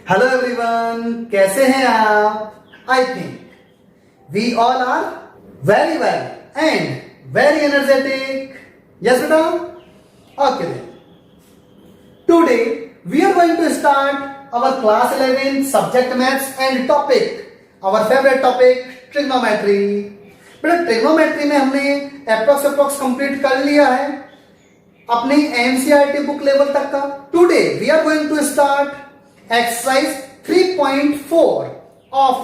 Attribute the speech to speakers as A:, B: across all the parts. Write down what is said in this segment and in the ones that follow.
A: Hello everyone, कैसे हैं आप? I think we all are very well and very energetic. Yes बेटा? Okay then. Today we are going to start our class 11 subject maths and topic our favourite topic trigonometry. बेटा trigonometry में हमने approx complete कर लिया है अपनी NCERT book level तक का. Today we are going to start exercise 3.4 of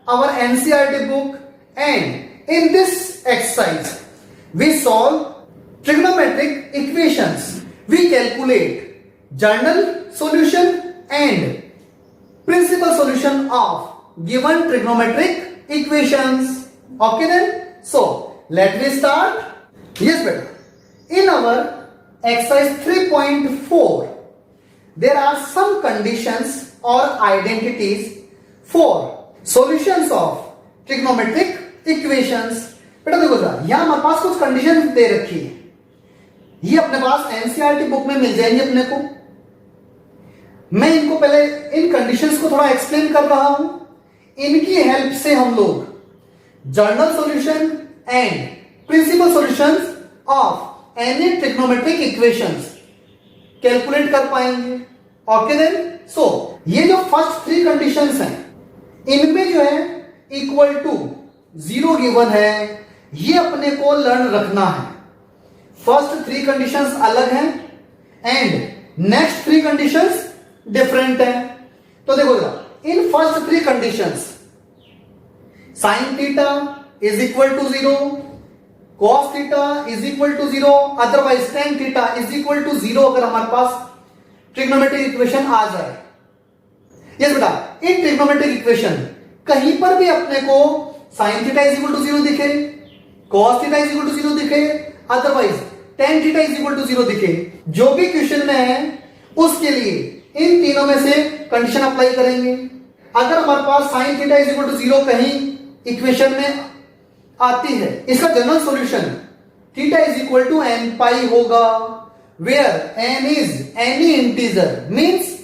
A: our NCERT book, and in this exercise we solve trigonometric equations. We calculate general solution and principal solution of given trigonometric equations. Okay then, so let me start. Yes beta, in our exercise 3.4 there are some conditions or identities for solutions of trigonometric equations. बेटा देखो जरा, यहां हमारे पास कुछ condition दे रखी है. ये अपने पास एनसीईआरटी बुक में मिल जाएंगे अपने को. मैं इनको पहले इन कंडीशंस को थोड़ा एक्सप्लेन कर रहा हूं. इनकी हेल्प से हम लोग general solution and principal solutions of any trigonometric equations calculate कर पाएंगे. ओके देन, सो ये जो फर्स्ट थ्री कंडीशंस हैं इनमें जो है इक्वल टू जीरो गिवन है, ये अपने को लर्न रखना है. फर्स्ट थ्री कंडीशंस अलग हैं and next three conditions different हैं. तो देखो जरा, in first three conditions sine theta is equal to zero, cos theta is equal to zero, otherwise tan theta is equal to zero अगर हमारे पास trigonometric equation आ जाए. Yes बेटा, इन trigonometric equation कहीं पर भी अपने को sin theta is equal to zero दिखे, cos theta is equal to zero दिखे, otherwise tan theta is equal to zero दिखे, जो भी क्वेश्चन में है उसके लिए इन तीनों में से कंडीशन अप्लाई करेंगे. अगर हमारे पास sin theta is equal to zero कहीं इक्वेशन में आती है, इसका general solution theta is equal to n pi होगा, where n is any integer, means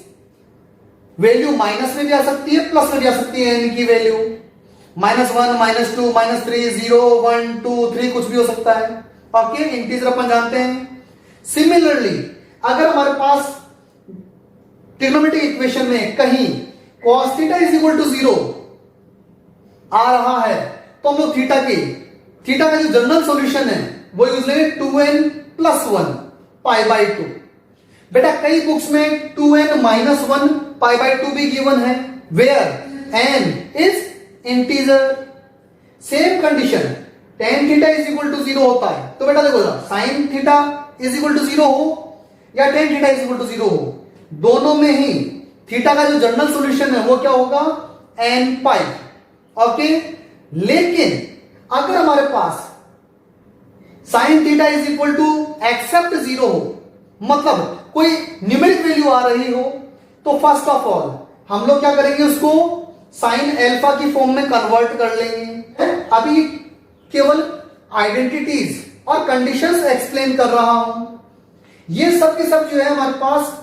A: value minus में भी आ सकती है, प्लस में भी आ सकती है. एन की वैल्यू -1, -2, -3, 0, 1, 2, 3 कुछ भी हो सकता है. ओके, इंटीजर अपन जानते हैं. सिमिलरली अगर हमारे पास ट्रिग्नोमेट्रिक इक्वेशन में कहीं cos theta is equal to zero आ रहा है तो हम लोग थीटा का जो जनरल सॉल्यूशन है वो यूज लेंगे 2n + 1 π/2. बेटा कई बुक्स में 2n - 1 π/2 भी गिवन है, where n is integer. Same condition tan theta is equal to zero होता है तो बेटा देखो sin theta is equal to zero हो या tan theta is equal to zero हो, दोनों में ही थीटा का जो जनरल सॉल्यूशन है वो क्या होगा, n पाई. ओके, लेकिन अगर हमारे पास sin theta is equal to except zero हो, मतलब कोई न्यूमेरिक वैल्यू आ रही हो, तो फर्स्ट ऑफ ऑल हम लोग क्या करेंगे, उसको sin अल्फा की फॉर्म में कन्वर्ट कर लेंगे. अभी केवल आइडेंटिटीज और कंडीशंस एक्सप्लेन कर रहा हूं. ये सब के सब जो है हमारे पास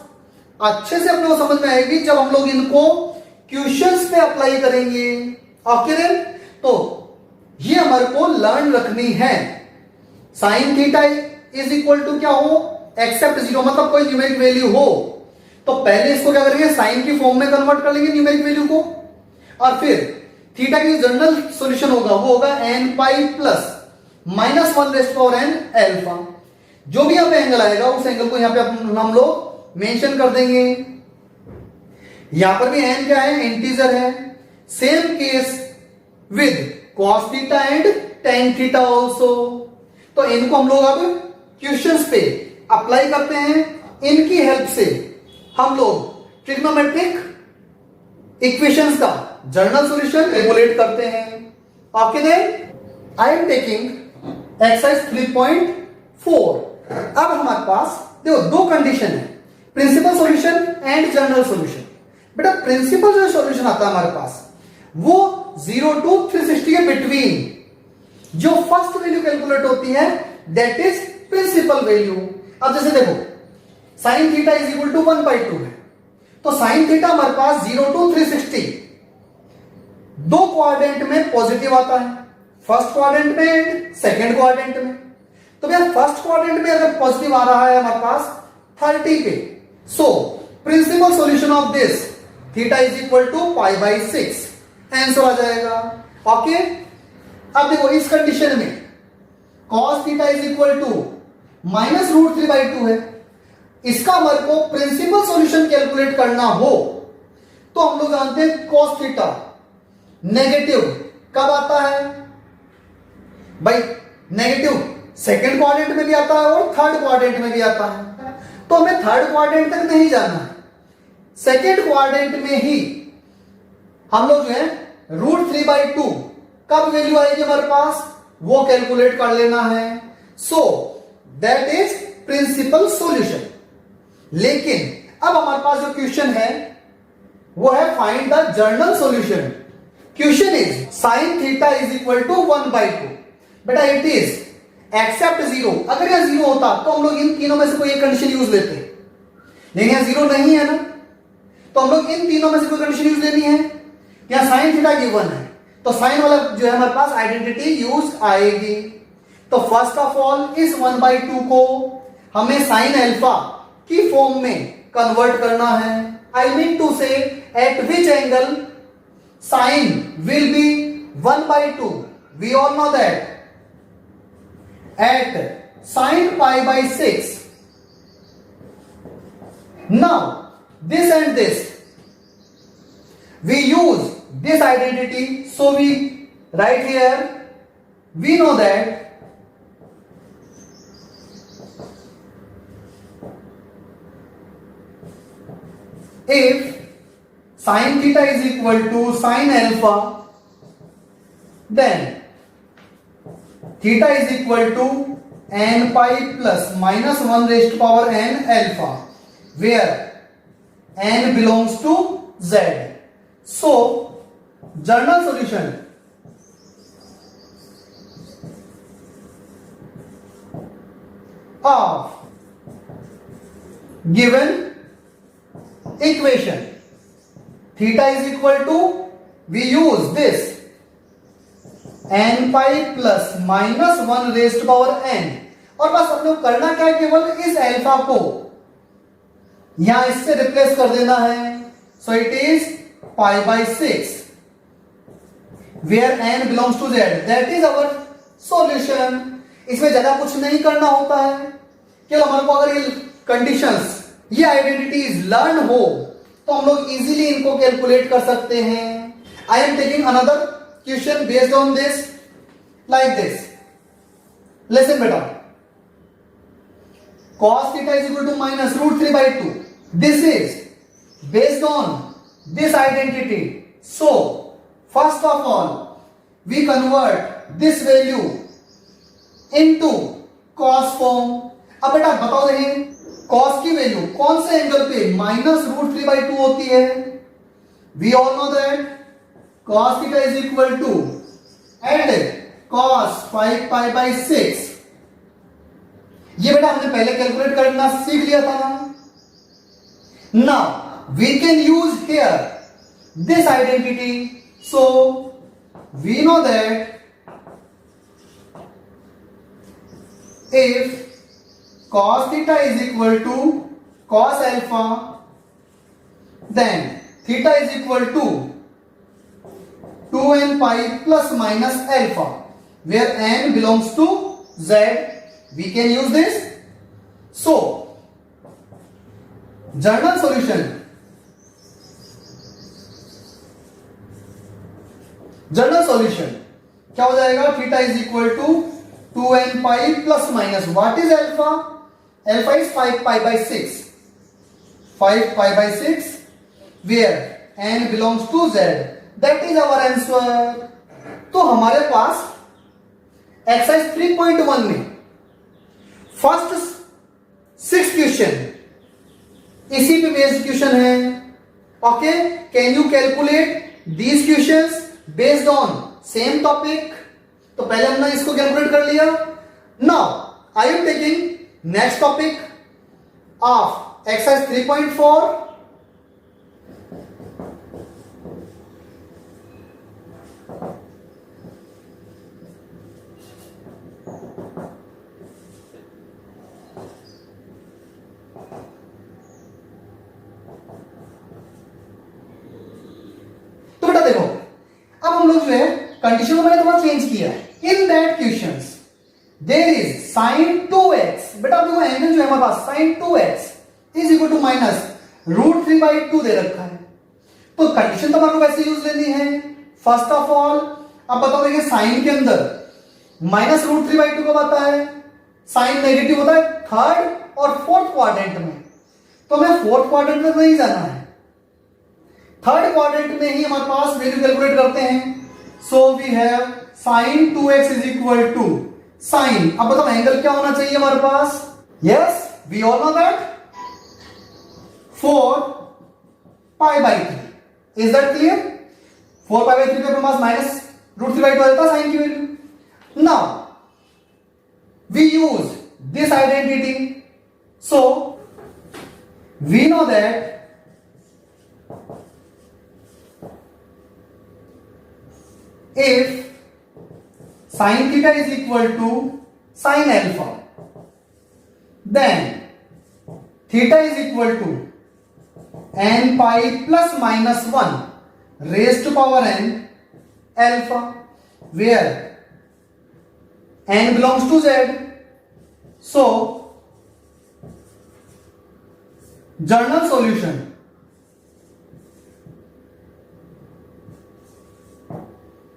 A: अच्छे से अपने को समझ में आएगी जब हम लोग इनको क्वेश्चंस पे अप्लाई करेंगे. ओके देन, तो ये हमारे को लर्न रखनी है. Sine theta is equal to क्या हो, एक्सेप्ट जीरो, मतलब कोई न्यूमेरिक वैल्यू हो तो पहले इसको क्या करेंगे, साइन की फॉर्म में कन्वर्ट कर लेंगे न्यूमेरिक वैल्यू को, और फिर थीटा की जनरल सॉल्यूशन होगा वो होगा n pi plus -1n alpha. जो भी यहां पे एंगल आएगा उस एंगल को यहां पे हम लोग मेंशन कर देंगे. यहां पर भी n क्या है, इंटीजर है. Same case with cos theta and tan theta also. तो इनको हम लोग अब क्वेश्चंस पे अप्लाई करते हैं. इनकी हेल्प से हम लोग ट्रिग्नोमेट्रिक इक्वेशंस का जनरल सॉल्यूशन कैलकुलेट करते हैं. Okay then, I am taking exercise 3.4. अब हमारे पास देखो दो कंडीशन है, principal solution and general solution. बेटा प्रिंसिपल जो सॉल्यूशन आता है हमारे पास वो 0 to 360 के बिटवीन जो फर्स्ट वैल्यू कैलकुलेट होती है दैट इज प्रिंसिपल वैल्यू. अब जैसे देखो sin theta is equal to 1/2 है तो साइन थीटा हमारे पास 0 to 360 दो क्वाड्रेंट में पॉजिटिव आता है, फर्स्ट क्वाड्रेंट में एंड सेकेंड क्वाड्रेंट में। तो भैया फर्स्ट क्वाड्रेंट में अगर पॉजिटिव आ रहा है हमारे पास 30 पे, so principal solution of this theta is equal to π/6 answer आ जाएगा। ओके, अब देखो इस कंडीशन में cos theta is equal to -√3/2 है। इसका हमारे को प्रिंसिपल सॉल्यूशन कैलकुलेट करना हो तो हम लोग जानते हैं cos थीटा नेगेटिव कब आता है भाई, नेगेटिव सेकेंड क्वाड्रेंट में भी आता है और थर्ड क्वाड्रेंट में भी आता है। तो हमें थर्ड क्वाड्रेंट तक नहीं जाना है, सेकेंड क्वाड्रेंट में ही हम लोग जो है √3/2 कब वैल्यू आएगी हमारे पास वो कैलकुलेट कर लेना है। So that is principal solution. लेकिन अब हमारे पास जो क्वेश्चन है वो है find the general solution. Question is sine theta is equal to 1/2। बेटा इट इज एक्सेप्ट 0। अगर यह 0 होता तो हम लोग इन तीनों में से कोई एक कंडीशन यूज लेते, लेकिन यह 0 नहीं है ना, तो हम लोग इन तीनों में से कोई कंडीशन यूज लेनी है। यहां साइन थीटा गिवन है तो साइन वाला जो है हमारे पास आइडेंटिटी यूज आएगी। तो फर्स्ट ऑफ ऑल इस 1/2 को हमें साइन अल्फा की फॉर्म में कन्वर्ट करना है। I mean to say at which angle sine will be 1/2। We all know that at sin π/6. Now this and this we use this identity, so we write here we know that if sin theta is equal to sin alpha, then theta is equal to n pi plus -1 raised to power n alpha, where n belongs to z. So general solution of given equation theta is equal to, we use this n pi plus -1 raised to power n, और बस हम लोग करना क्या है, केवल इस alpha को यहां इससे रिप्लेस कर देना है। So it is π/6 where n belongs to z। That is our solution. इसमें ज्यादा कुछ नहीं करना होता है, केवल हमारे को अगर ये कंडीशंस, ये आइडेंटिटीज लर्न हो तो हम लोग इजीली इनको कैलकुलेट कर सकते हैं। आई am taking another question based on this, like this. Listen beta, cos theta is equal to -√3/2. This is based on this identity. So first of all we convert this value into cos form. अब बेटा बताओ देखिए, cos की value कौन से angle पे -√3/2 होती है। We all know that cos theta is equal to and cos 5π/6। ये बेटा हमने पहले कैलकुलेट करना सीख लिया था ना। Now we can use here this identity, so we know that if cos theta is equal to cos alpha, then theta is equal to 2n pi plus minus alpha, where n belongs to z. We can use this. So general solution, क्या हो जाएगा, theta is equal to 2n pi plus minus what is alpha? Alpha is 5π/6, 5π/6, where n belongs to z. That is our answer. तो हमारे पास exercise 3.1 में first 6 question इसी पे based question है। Okay, can you calculate these questions based on same topic? तो पहले हमने इसको कैलकुलेट कर लिया। Now I am taking next topic of exercise 3.4 देखो, अब हम लोग जो है कंडीशन को मैंने थोड़ा चेंज किया है। In that questions there is sin 2x, बेटा देखो एंगल जो है हमारे पास sin 2x इज इक्वल टू माइनस √3/2 दे रखा है। तो कंडीशन तो हमारे को वैसे यूज लेनी है। फर्स्ट ऑफ ऑल अब बताओ, देखिए साइन के अंदर माइनस √3/2 कब आता है? साइन नेगेटिव होता है थर्ड और फोर्थ क्वाड्रेंट में। तो हमें फोर्थ क्वाड्रेंट में नहीं जाना है, थर्ड क्वाड्रेंट में ही हमारे पास वैल्यू कैलकुलेट करते हैं। So we have sin 2x is equal to sine, अब बताओ एंगल क्या होना चाहिए हमारे पास? Yes, we all know that 4π/3। Is that clear? 4π/3 पे हमारे पास माइनस √3/2 आ जाता है साइन की value. Now we use this identity, so we know that if sin theta is equal to sin alpha, then theta is equal to n pi plus minus 1 raised to power n alpha, where n belongs to z. So general solution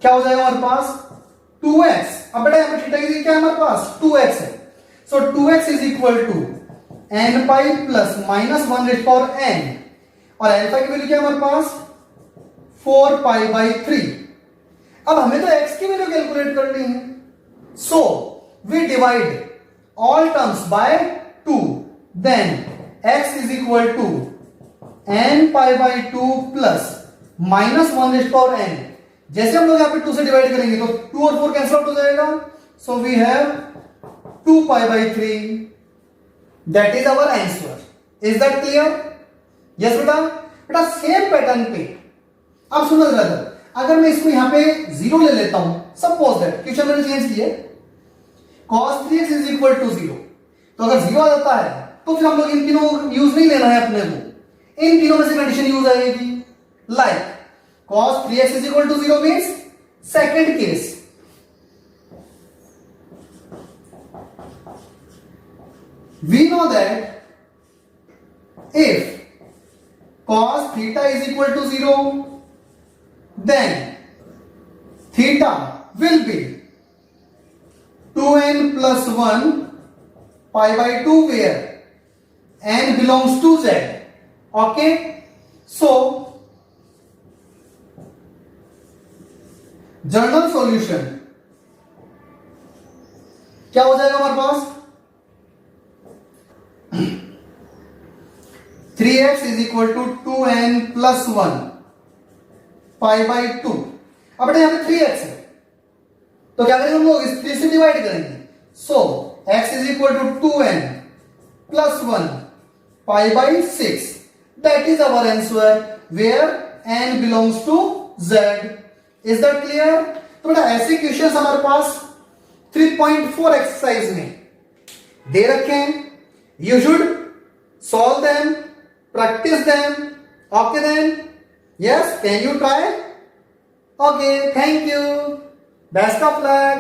A: क्या हो जाएगा हमारे पास? 2x। अब बेटा यहाँ पे theta की जगह क्या है हमारे पास? 2x है। So 2x is equal to n pi plus minus 1 raise power n, और अल्फा की वैल्यू क्या है हमारे पास? 4π/3। अब हमें तो x की वैल्यू कैलकुलेट करनी है। So we divide all terms by 2, then x is equal to n π/2 plus minus 1 raise power n। जैसे हम लोग यहां पे 2 से डिवाइड करेंगे तो 2 और 4 कैंसिल आउट हो जाएगा। So we have 2π/3, that is our answer. Is that clear? Yes बेटा। बेटा सेम पैटर्न पे अब सुनो जरा, अगर मैं इसको यहां पे 0 ले लेता हूं, सपोज दैट क्वेश्चन मैंने चेंज किया, cos 3x is equal to 0, तो अगर 0 आ जाता है तो फिर हम लोग इन तीनों यूज नहीं लेना है अपने को, इन तीनों में से कंडीशन यूज आएगी। Like cos 3x is equal to 0 means second case. We know that if cos theta is equal to 0, then theta will be 2n plus 1 π/2, where n belongs to z. Okay, so general solution क्या हो जाएगा हमारे पास? 3x is equal to 2n plus 1 π/2। अब बेटा यहां पे 3x है, तो क्या करेंगे हम लोग? इस 3 से डिवाइड करेंगे। So x is equal to 2n plus 1 π/6, that is our answer, where n belongs to z। Is that clear? तो बेटा ऐसे क्वेश्चंस हमारे पास 3.4 एक्सरसाइज में दे रखे हैं। You should solve them, practice them. Okay then, yes, can you try? Okay, thank you, best of luck.